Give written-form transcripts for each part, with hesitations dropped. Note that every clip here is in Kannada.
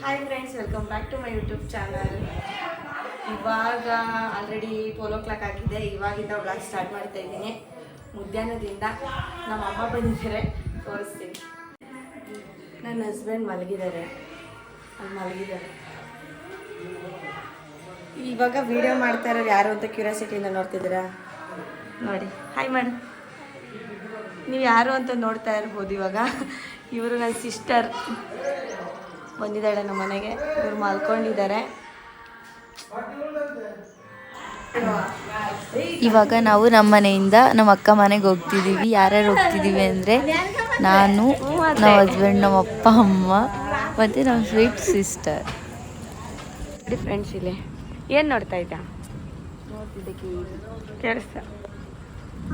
Hi friends, welcome back to my YouTube channel. ಇವಾಗ ಆಲ್ರೆಡಿ 12 o'clock ಆಗಿದೆ. ಇವಾಗಿಂದ ವ್ಲಾಗ್ ಸ್ಟಾರ್ಟ್ ಮಾಡ್ತಾ ಇದ್ದೀನಿ. ಮಧ್ಯಾಹ್ನದಿಂದ ನಮ್ಮ ಅಮ್ಮ ಬಂದಿದ್ದಾರೆ, ತೋರಿಸ್ತೀನಿ. ನನ್ನ ಹಸ್ಬೆಂಡ್ ಮಲಗಿದ್ದಾರೆ. ಇವಾಗ ವಿಡಿಯೋ ಮಾಡ್ತಾ ಇರೋರು ಯಾರು ಅಂತ ಕ್ಯೂರಿಯಾಸಿಟಿಯಿಂದ ನೋಡ್ತಿದ್ದೀರಾ? ನೋಡಿ, ಹಾಯ್ ಮಾಡಿ. ನೀವು ಯಾರು ಅಂತ ನೋಡ್ತಾ ಇರ್ಬೋದು. ಇವಾಗ ಇವರು ನನ್ನ ಸಿಸ್ಟರ್ ಬಂದಿದ್ದಾಳೆ ನಮ್ಮ ಮನೆಗೆ. ಇವ್ರು ಮಲ್ಕೊಂಡಿದ್ದಾರೆ. ಇವಾಗ ನಾವು ನಮ್ಮ ಮನೆಯಿಂದ ನಮ್ಮ ಅಕ್ಕ ಮನೆಗೆ ಹೋಗ್ತಿದ್ದೀವಿ. ಯಾರ್ಯಾರು ಹೋಗ್ತಿದ್ದೀವಿ ಅಂದರೆ ನಾನು, ನಮ್ಮ ಹಸ್ಬೆಂಡ್, ನಮ್ಮ ಅಪ್ಪ ಅಮ್ಮ ಮತ್ತು ನಮ್ಮ ಸ್ವೀಟ್ ಸಿಸ್ಟರ್. ಫ್ರೆಂಡ್ಸ್, ಇಲ್ಲಿ ಏನು ನೋಡ್ತಾ ಇದ್ದ? ಕೇಳಿಸ್ತಾ?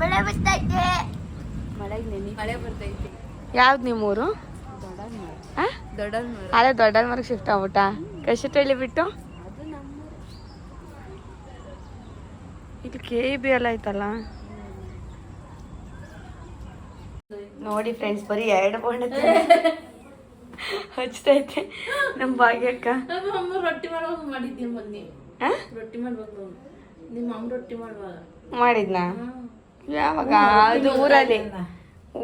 ಮಳೆ ಬರ್ತೈತೆ. ಮಳೆ ಬರ್ತೈತೆ. ಯಾವ್ದು ನಿಮ್ಮೂರು? ಅದೇ ದೊಡ್ಡ ಮರಕ್ಕೆ ಶಿಫ್ಟ್ ಆಗ್ಬಿಟ್ಟ. ಕಷ್ಟಳ್ಳಿ ಬಿಟ್ಟು ಇಲ್ಲಿ KEB ಎಲ್ಲ ಐತಲ್ಲ. ನೋಡಿ ಫ್ರೆಂಡ್ಸ್, ಬರೀ 2 ಬೋಂಡ ಹಚ್ತೈತೆ ನಮ್ಮ ಭಾಗ್ಯಕ್ಕ. ರೊಟ್ಟಿ ಮಾಡುವಾಗ ಮಾಡಿದ್ದೀನಿ ಬನ್ನಿ. ರೊಟ್ಟಿ ಮಾಡ್ಬೇಕು. ನಿಮ್ಮ ಅಮ್ಮ ರೊಟ್ಟಿ ಮಾಡುವಾಗ ಮಾಡಿದ್ನಾ? ಯಾವಾಗ? ಅದು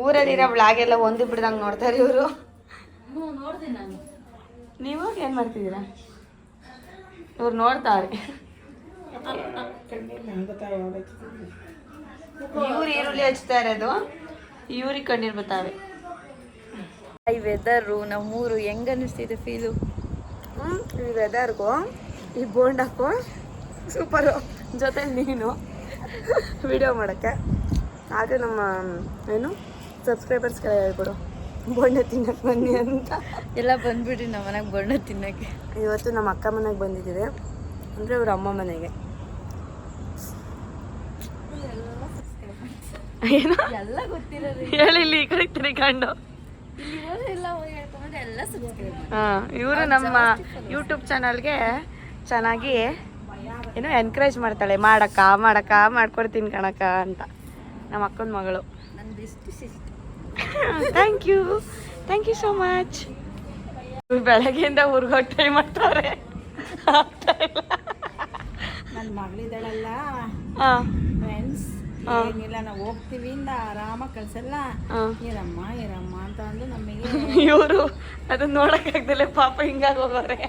ಊರಲ್ಲಿರೋ ಬ್ಲಾಗ್ ಎಲ್ಲ ಒಂದು ಬಿಡ್ದಂಗೆ ನೋಡ್ತಾರೆ ಇವರು. ನೋಡ್ದೆ ನಾನು. ನೀವು ಏನು ಮಾಡ್ತಿದ್ದೀರಾ? ಇವ್ರು ನೋಡ್ತಾವ್ರೆ. ಇವ್ರು ಈರುಳ್ಳಿ ಹಚ್ತಾ ಇರೋದು, ಇವ್ರಿಗೆ ಕಣ್ಣೀರು ಬರ್ತಾವೆ. ಈ ವೆದರು ನಮ್ಮೂರು ಹೆಂಗೆ ಅನ್ನಿಸ್ತಿದೆ ಫೀಲು? ಈ ವೆದರ್ಗೂ ಈ ಬೋಂಡಕ್ಕೂ ಸೂಪರು. ಜೊತೆ ನೀನು ವಿಡಿಯೋ ಮಾಡೋಕ್ಕೆ. ಹಾಗೆ ನಮ್ಮ ಏನು ಸಬ್ಸ್ಕ್ರೈಬರ್ಸ್ಗೆಲ್ಲ ಹೇಳ್ಬಿಡು, ಬೋಂಡ ತಿನ್ನಕ್ಕೆ ಬನ್ನಿ ಅಂತ. ಎಲ್ಲ ಬಂದ್ಬಿಡ್ರಿ ನಮ್ಮ ಮನೆಗೆ ಬೋಂಡ ತಿನ್ನೋಕ್ಕೆ. ಇವತ್ತು ನಮ್ಮ ಅಕ್ಕ ಮನೆಗೆ ಬಂದಿದ್ದೀವಿ, ಅಂದರೆ ಅವ್ರ ಅಮ್ಮ ಮನೆಗೆ. ಏನು ಎಲ್ಲ ಗೊತ್ತಿರೋದು ಹೇಳಿ, ಇಲ್ಲಿ ಈ ಕಡೆ ತಿರ್ಕೊಂಡು. ಹಾಂ, ಇವರು ನಮ್ಮ ಯೂಟ್ಯೂಬ್ ಚಾನಲ್ಗೆ ಚೆನ್ನಾಗಿ ಏನೋ ಎನ್ಕರೇಜ್ ಮಾಡ್ತಾಳೆ. ಮಾಡಕ್ಕ ಮಾಡ್ಕೊಡ್ತೀನಿ ಕಣಕ್ಕ ಅಂತ. ನಮ್ಮ ಅಕ್ಕನ ಮಗಳು. ನನ್ನ best sister. Thank you so much. ಬೆಳಗ್ಗೆಯಿಂದ ಊರ್ಗೋಗಿ ಟ್ರೈ ಮಾಡ್ತಾರೆ. ನನ್ನ ಮಗಳಿದ್ದಾಳಲ್ಲ ಫ್ರೆಂಡ್ಸ್, ಏನಿಲ್ಲ ನಾವು ಹೋಗ್ತೀವಿ ಇಂದ ಆರಾಮಾಗಿ ಕಳ್ಸಲ್ಲ. ಇರಮ್ಮ ಅಂತ ಅಂದು ನಮಗೆ ಇವರು ಅದನ್ನ ನೋಡಕ್ಕಾಗ್ದಲೆ ಪಾಪ ಹಿಂಗಾಗಿ ಹೋಗೋರೆ.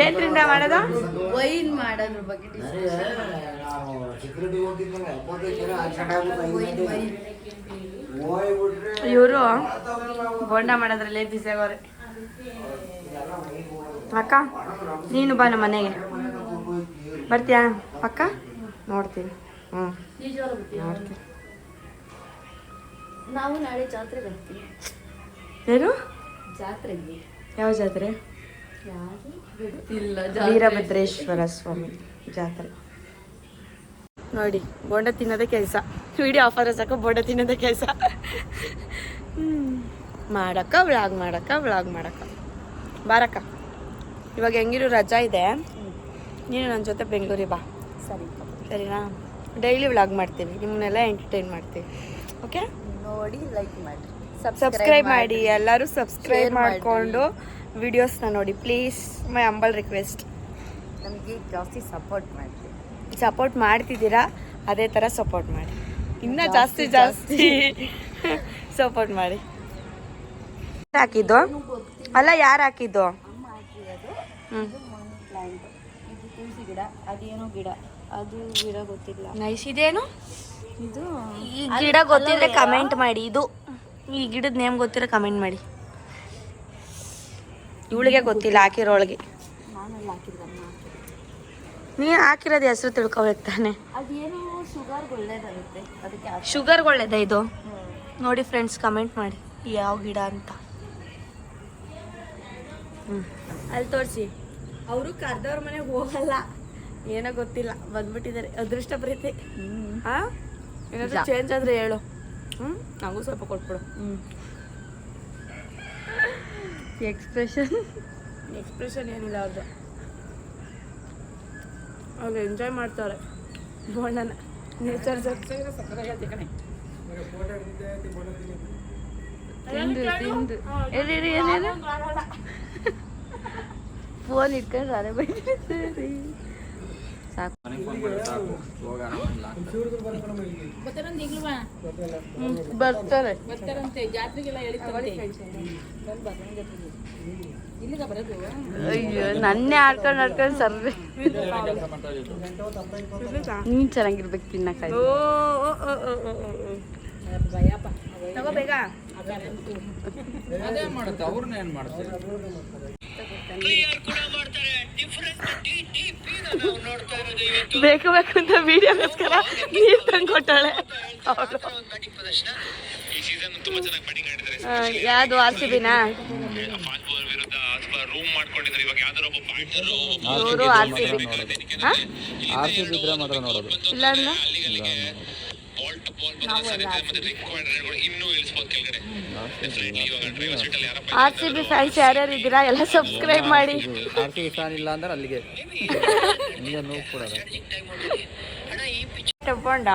ಏನ್ರಿಂದ ಮಾಡೋದು? ವೈನ್ ಮಾಡೋದ್ರ ಬಗ್ಗೆ ಇವರು ಬೋಂಡ ಮಾಡೋದ್ರಲ್ಲೇ ಬಿಸಿ ಆಗೋರೆ. ಅಕ್ಕ, ನೀನು ಬಾ ನಮ್ಮ ಮನೆಗೆ. ಬರ್ತೀಯಾ ಅಕ್ಕ? ನೋಡ್ತೀನಿ. ನೋಡ್ತೀನಿ. ನಾವು ನಾಳೆ ಜಾತ್ರೆ ಬರ್ತೀವಿ. ಏನು ಜಾತ್ರೆಗೆ? ಯಾವ ಜಾತ್ರೆ? ಯಾರು ಗೊತ್ತಿಲ್ಲ. ವೀರಭದ್ರೇಶ್ವರ ಸ್ವಾಮಿ ಜಾತ್ರೆ. ನೋಡಿ, ಬೋಂಡ ತಿನ್ನೋದೇ ಕೆಲಸ. ವಿಡಿಯೋ ಆಫರ್ ಸಾಕು, ಬೋಂಡ ತಿನ್ನೋದೇ ಕೆಲಸ. ಮಾಡಕ್ಕ ವ್ಲಾಗ್ ಮಾಡಕ್ಕ ಬಾರಕ್ಕ. ಇವಾಗ ಹೆಂಗಿರು ರಜಾ ಇದೆ, ನೀನು ನನ್ನ ಜೊತೆ ಬೆಂಗಳೂರಿಗೆ ಬಾ. ಸರಿನಾ? ಡೈಲಿ ವ್ಲಾಗ್ ಮಾಡ್ತೀವಿ, ನಿಮ್ಮನ್ನೆಲ್ಲ ಎಂಟರ್ಟೈನ್ ಮಾಡ್ತೀವಿ. ಓಕೆ? ನೋಡಿ ಲೈಕ್ ಮಾಡಿ, ಸಬ್ಸ್ಕ್ರೈಬ್ ಮಾಡಿ. ಎಲ್ಲರೂ ಸಬ್ಸ್ಕ್ರೈಬ್ ಮಾಡಿಕೊಂಡು ವಿಡಿಯೋಸ್ನ ನೋಡಿ ಪ್ಲೀಸ್. My humble request. ನಮಗೆ ಜಾಸ್ತಿ ಸಪೋರ್ಟ್ ಮಾಡ್ತಿದ್ದೀರಾ, ಅದೇ ಥರ ಸಪೋರ್ಟ್ ಮಾಡಿ. ಇನ್ನೂ ಜಾಸ್ತಿ ಸಪೋರ್ಟ್ ಮಾಡಿ. ಹಾಕಿದ್ದು ಅಲ್ಲ, ಯಾರು ಹಾಕಿದ್ದು? ಇದು ತುಳಸಿ ಗಿಡ, ಅದೇನೋ ಗಿಡ, ಅದು ಗಿಡ ಗೊತ್ತಿಲ್ಲ. ನೈಸ್. ಇದೇನು? ಇದು ಈ ಗಿಡ ಗೊತ್ತಿದ್ರೆ ಕಮೆಂಟ್ ಮಾಡಿ. ಇದು ಈ ಗಿಡದ ನೇಮ್ ಗೊತ್ತಿರೋ ಕಮೆಂಟ್ ಮಾಡಿ. ಇವಳಿಗೆ ಗೊತ್ತಿಲ್ಲ ಹಾಕಿರೋಳಿಗೆ. ನಾನೆಲ್ಲ ಹಾಕಿದ್ದಮ್ಮ. ನೀನು ಹಾಕಿರೋದು ಹೆಸರು ತಿಳ್ಕೊಬೇಕು ತಾನೆ. ಅದೇನೋ ಶುಗರ್ಗೆ ಒಳ್ಳೇದಾಗುತ್ತೆ, ಅದಕ್ಕೆ ಶುಗರ್ಗೆ ಒಳ್ಳೇದ ಇದು? ನೋಡಿ ಫ್ರೆಂಡ್ಸ್, ಕಮೆಂಟ್ ಮಾಡಿ ಯಾವ ಗಿಡ ಅಂತ. ಅಲ್ಲಿ ತೋರಿಸಿ. ಅವರು ಕರ್ದವ್ರ ಮನೆಗೆ ಹೋಗಲ್ಲ, ಏನೋ ಗೊತ್ತಿಲ್ಲ, ಬಂದ್ಬಿಟ್ಟಿದ್ದಾರೆ. ಅದೃಷ್ಟ ಪ್ರೀತಿ. ಹಾಂ, ಏನಾದರೂ ಚೇಂಜ್ ಆದರೆ ಹೇಳು. ನನಗೂ ಸ್ವಲ್ಪ ಕೊಟ್ಬಿಡು. ಎಕ್ಸ್ಪ್ರೆಷನ್ ಏನಿಲ್ಲ ಅವ್ರದ್ದು. ಅವ್ರು ಎಂಜಾಯ್ ಮಾಡ್ತಾರೆ ಬೋಂಡನ ನೇಚರ್ ಜೊತೆ ಸಕ್ಕತ್ತಾಗೈತೆ ಕಣೆ. ತಿಂದು ಫೋನ್ ಇಟ್ಕೊಂಡು ಅದೇ ಬೈತಾರೆ ಸಾಕು. ಬರ್ತಾರೆ ಜಾತ್ರೆಗೆಲ್ಲ ಅಯ್ಯೋ ನನ್ನೇ ಆಡ್ಕೊಂಡು ಸರ್ರಿ. ನೀನ್ ಚೆನ್ನಾಗಿರ್ಬೇಕು ತಿನ್ನಕ್ಕಾಗಿ. ತಗೋ ಬೇಗ. ಅದೇ ಮಾಡುತ್ತೆ ಅವ್ರನ್ನ ಏನ್ ಮಾಡ್ತಾರೆ. ಬೇಕು ಬೇಕು ಅಂತ ವಿಡಿಯೋಗೋಸ್ಕರ ನೀರ್ ತಂದು ಕೊಟ್ಟಾಳೆ. ಯಾವ್ದು RCBನ? ಇವರು RCB ಇದ್ರೆ ಮಾತ್ರ ನೋಡೋದು. ಇಲ್ಲ ಅಂದ್ರೆ RCB ಫ್ಯಾನ್ಸ್ ಯಾರ್ಯಾರು ಇದ್ದೀರಾ ಎಲ್ಲ ಸಬ್ಸ್ಕ್ರೈಬ್ ಮಾಡಿ. RCB ಫ್ಯಾನ್ ಇಲ್ಲ ಅಂದ್ರೆ ಅಲ್ಲಿಗೆ ನೋವು ಕೊಡೋದು. ತಗೊಂಡ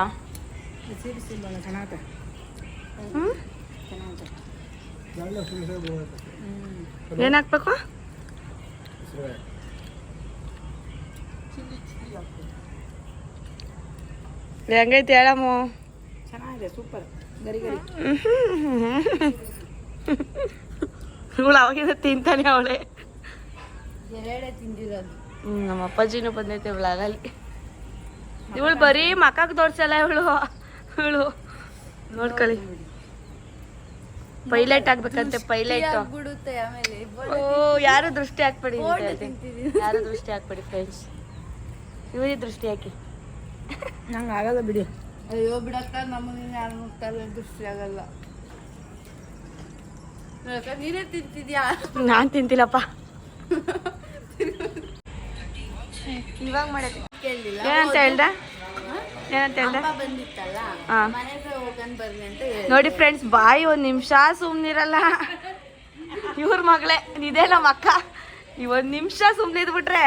ಏನ್ ಹಾಕ್ಬೇಕು? ಹೆಂಗೈತಿ ಹೇಳಮ್ಮ? ಚೆನ್ನಾಗಿದೆ, ಸೂಪರ್, ಗರಿ ಗರಿ. ಇವಳು ಅವಾಗಿಂದ ತಿಂತಾನೆ ಅವಳೆ. ಎರಡೇ ತಿಂದಿರೋದು. ನಮ್ಮ ಅಪ್ಪಾಜಿನೂ ಬಂದೈತೆ ಬ್ಲಾಗಲ್ಲಿ. ಇವಳು ಬರೀ ಮಕ್ಕಕ್ಕೆ ತೋರ್ಸಲ್ಲ ಇವಳು. ನೋಡ್ಕೊಳ್ಳಿ, ಪೈಲಟ್ ಆಗ್ಬೇಕಂತೆ. ಪೈಲಟ್ ಓ ಯಾರು ದೃಷ್ಟಿ ಹಾಕ್ಬೇಡಿ, ಯಾರು ದೃಷ್ಟಿ ಹಾಕ್ಬೇಡಿ ಫ್ರೆಂಡ್ಸ್. ಇವರಿಗೆ ದೃಷ್ಟಿ ಹಾಕಿ. ನಂಗೆ ಆಗಲ್ಲ ಬಿಡಿ. ಅಯ್ಯೋ ಬಿಡಕ್ಕ, ನಮಗೆ ಯಾರು ನೋಡ್ತಾರೆ ದೃಷ್ಟಿ ಆಗಲ್ಲ. ನೀನೇ ತಿಂತಿದ್ಯಾ? ನಾನು ತಿಂತಿಲ್ಲಪ್ಪ. ಇವಾಗ ಮಾಡೋದು ಏನಂತ ಹೇಳ್ದ? ನೋಡಿ ಫ್ರೆಂಡ್ಸ್, ಬಾಯಿ ಒಂದ್ ನಿಮಿಷ ಸುಮ್ನಿರಲ್ಲ. ಇವ್ರ ಮಗಳೇ ಇದೇ ನಮ್ಮ ಅಕ್ಕ. ಒಂದ್ ನಿಮಿಷ ಸುಮ್ನಿದ್ಬಿಟ್ರೆ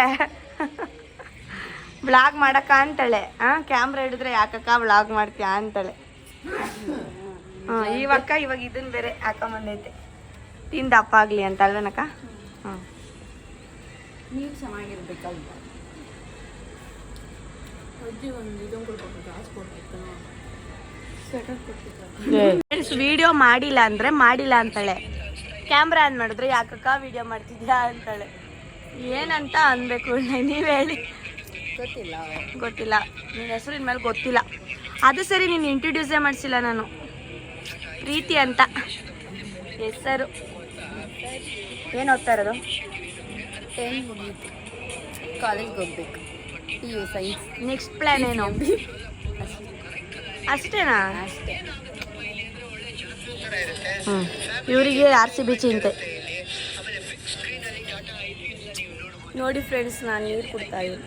ಬ್ಲಾಗ್ ಮಾಡಕ್ಕ ಅಂತಾಳೆ. ಕ್ಯಾಮ್ರಾ ಹಿಡಿದ್ರೆ ಯಾಕಕ್ಕ ಬ್ಲಾಗ್ ಮಾಡ್ತೀಯ ಅಂತಾಳೆ. ಇವಕ್ಕ ಇವಾಗ ಇದನ್ ಬೇರೆ ಹಾಕೊಂಬಂದೈತೆ, ತಿಂದ ಅಪ್ಪ ಆಗ್ಲಿ ಅಂತ ಅಲ್ವೇನಕ್ಕ? ನೀವು ಚೆನ್ನಾಗಿರ್ಬೇಕಲ್ವ. ಫ್ರೆಂಡ್ಸ್, ವಿಡಿಯೋ ಮಾಡಿಲ್ಲ ಅಂದ್ರೆ ಮಾಡಿಲ್ಲ ಅಂತಾಳೆ. ಕ್ಯಾಮ್ರಾ ಆನ್ ಮಾಡಿದ್ರೆ ಯಾಕಕ್ಕ ವಿಡಿಯೋ ಮಾಡ್ತಿದ್ಯಾ ಅಂತಾಳೆ. ಏನಂತ ಅನ್ಬೇಕು ನೀವ್ ಹೇಳಿ? ಗೊತ್ತಿಲ್ಲ. ನಿನ್ನ ಹೆಸರಿನ ಮೇಲೆ ಗೊತ್ತಿಲ್ಲ. ಅದು ಸರಿ, ನೀನು ಇಂಟ್ರೊಡ್ಯೂಸೇ ಮಾಡಿಸಿಲ್ಲ ನಾನು. ಪ್ರೀತಿ ಅಂತ ಹೆಸರು. ಏನು ಓದ್ತಾ ಇರೋದು? 10 ಮುಗೀತು, ಕಾಲೇಜ್ಗೆ ಹೋಗ್ಬೇಕು. PU science. ನೆಕ್ಸ್ಟ್ ಪ್ಲ್ಯಾನ್ ಏನು? ಅಷ್ಟೇನಾ? ಅಷ್ಟೇ. ಇವರಿಗೆ RCB ಚಿಂತೆ. ನೋಡಿ ಫ್ರೆಂಡ್ಸ್, ನಾನು ನೀರು ಕುಡ್ತಾ ಇದ್ದೀನಿ.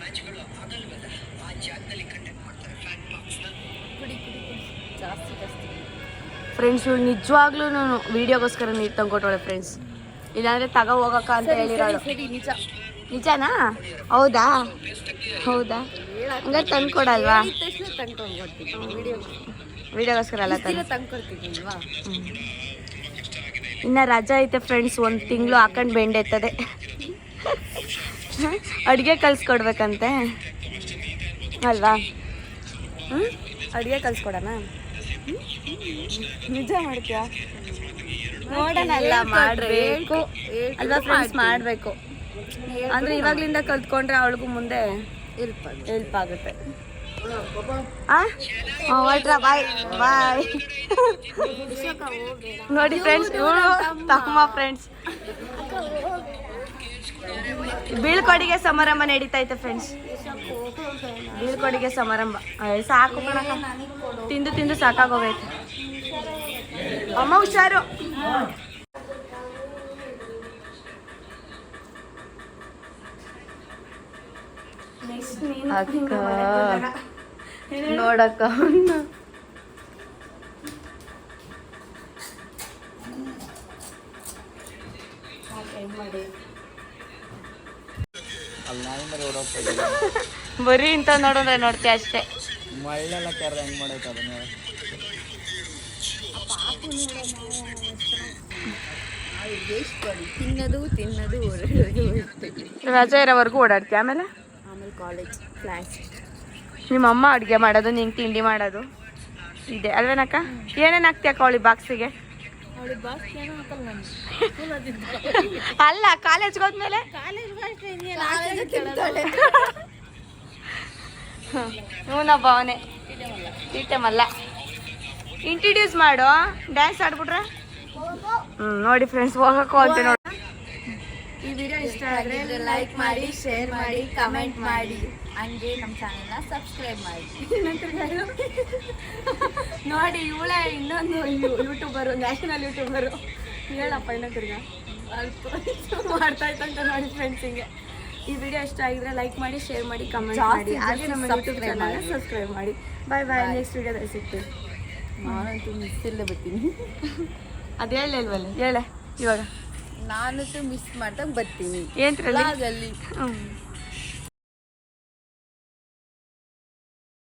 ಫ್ರೆಂಡ್ಸ್, ಇವಳು ನಿಜವಾಗ್ಲೂ ವಿಡಿಯೋಗೋಸ್ಕರ ನೀರು ತಂದ್ಕೊಟ್ಟವಳೆ ಫ್ರೆಂಡ್ಸ್. ಇಲ್ಲಾಂದ್ರೆ ತಗೋ ಹೋಗಕ್ಕ ಅಂತ ಹೇಳಿರೋಳು. ನಿಜನಾ? ಹೌದಾ? ಹಂಗಾರೆ ತಂದ್ಕೊಡಲ್ವಾ? ವಿಡಿಯೋಗೋಸ್ಕರ ಅಲ್ಲ ತಂದ್ಕೊಡ್ತಿದ್ದೀಲ್ವಾ? ಇನ್ನು ರಜಾ ಐತೆ ಫ್ರೆಂಡ್ಸ್, 1 ತಿಂಗಳು ಹಾಕೊಂಡು ಬೆಂಡೆತ್ತದೆ. ಅಡುಗೆ ಕಲಿಸ್ಕೊಡ್ಬೇಕಂತೆ ಅಲ್ವಾ? ಅಡುಗೆ ಕಲಿಸ್ಕೊಡೋಣ? ನಿಜ ಮಾಡ್ತೀಯಾ? ನೋಡೋಣಲ್ಲ, ಮಾಡಬೇಕು ಅಲ್ವಾ ಫ್ರೆಂಡ್ಸ್? ಮಾಡಬೇಕು ಅಂದರೆ ಇವಾಗಲಿಂದ ಕಲ್ತ್ಕೊಂಡ್ರೆ ಅವಳಿಗೂ ಮುಂದೆ ಹೆಲ್ಪ್ ಆಗುತ್ತೆ. ಬಾಯ್. ನೋಡಿ ಫ್ರೆಂಡ್ಸ್, ಇವಳು ತಮ್ಮ ಫ್ರೆಂಡ್ಸ್. ಬೀಳ್ಕೊಡುಗೆ ಸಮಾರಂಭ ನಡೀತೈತೆ ಫ್ರೆಂಡ್ಸ್. ಬೀಳ್ಕೊಡುಗೆ ಸಮಾರಂಭ ಸಾಕು ಕಣಕ್ಕ, ತಿಂದು ಸಾಕಾಗೋಗೈತೆ. ಅಮ್ಮ ಹುಷಾರು. ಅಕ್ಕ ನೋಡಕ್ಕ ಅಲ್ಲಿ ನಾಯಿ ಮರಿ ಓಡೋಗ್ತಾ ಇದೆ. ಬರೀ ಇಂಥ ನೋಡಿದ್ರೆ ನೋಡ್ತೀಯ ಅಷ್ಟೇ. ಮಳ್ಳೆಲ್ಲ ಕೆರೆ ಹೆಂಗ್ ಮಾಡೈತೆ ಅದನ್ನ ತಿನ್ನೋದು ಓಡಾಡೋದು ರಜೆ ಇರೋವರೆಗೂ ಓಡಾಡ್ತೀಯ. ಆಮೇಲೆ ಕಾಲೇಜ್ ಕ್ಲಾಸ್. ನಿಮ್ಮ ಅಮ್ಮ ಅಡುಗೆ ಮಾಡೋದು, ನಿಂಗೆ ತಿಂಡಿ ಮಾಡೋದು ಇದೆ ಅಲ್ವೇನಕ್ಕ? ಏನೇನು ಹಾಕ್ತೀಯಕ್ಕ ಅವಳಿ ಬಾಕ್ಸಿಗೆ? ಅಲ್ಲ ಕಾಲೇಜ್ಗೆ ಹೋದ್ಮೇಲೆ ಹ್ಞೂನಪ್ಪ ಅವನೇ ಟೀಟೆ ಮಲ್ಲ. ಇಂಟ್ರಡ್ಯೂಸ್ ಮಾಡು, ಡ್ಯಾನ್ಸ್ ಆಡ್ಬಿಟ್ರೆ. ನೋಡಿ ಫ್ರೆಂಡ್ಸ್, ಹೋಗಕ್ಕೂ ಅಂತ ನೋಡಿ. ಈ ವಿಡಿಯೋ ಇಷ್ಟ ಆದರೆ ಲೈಕ್ ಮಾಡಿ, ಶೇರ್ ಮಾಡಿ, ಕಮೆಂಟ್ ಮಾಡಿ, ಹಂಗೆ ನಮ್ಮ ಚಾನಲ್ನ ಸಬ್ಸ್ಕ್ರೈಬ್ ಮಾಡಿ. ನೋಡಿ ಇವಳೇ ಇನ್ನೊಂದು ಯೂಟ್ಯೂಬರು, ನ್ಯಾಷನಲ್ ಯೂಟ್ಯೂಬರು. ಹೇಳಪ್ಪ ಇನ್ನೊಂದ್ರಿಗೆ ಮಾಡ್ತಾ ಇತ್ತಂತ ನೋಡಿ ಫ್ರೆಂಡ್ಸ್. ಹಿಂಗೆ ಈ ವಿಡಿಯೋ ಇಷ್ಟ ಆಗಿದ್ರೆ ಲೈಕ್ ಮಾಡಿ, ಶೇರ್ ಮಾಡಿ, ಕಮೆಂಟ್ ಮಾಡಿ, ಹಾಗೆ ನಮ್ಮ ಯೂಟ್ಯೂಬ್ ಚಾನಲ್ನ ಸಬ್ಸ್ಕ್ರೈಬ್ ಮಾಡಿ. ಬಾಯ್ ಬಾಯ್, ನೆಕ್ಸ್ಟ್ ವಿಡಿಯೋದಲ್ಲಿ ಸಿಗ್ತೀವಿ. ನಾನಂತೂ ಮಿಸ್ ಇಲ್ಲೇ ಬರ್ತೀನಿ. ಅದು ಹೇಳಲ್ವಲ್ಲ, ಹೇಳೆ ಇವಾಗ. ನಾನಂತೂ ಮಿಸ್ ಮಾಡ್ದಂಗೆ ಬರ್ತೀನಿ ಏನ್ರಲ್ಲಿ? ಆಗಲ್ಲಿ.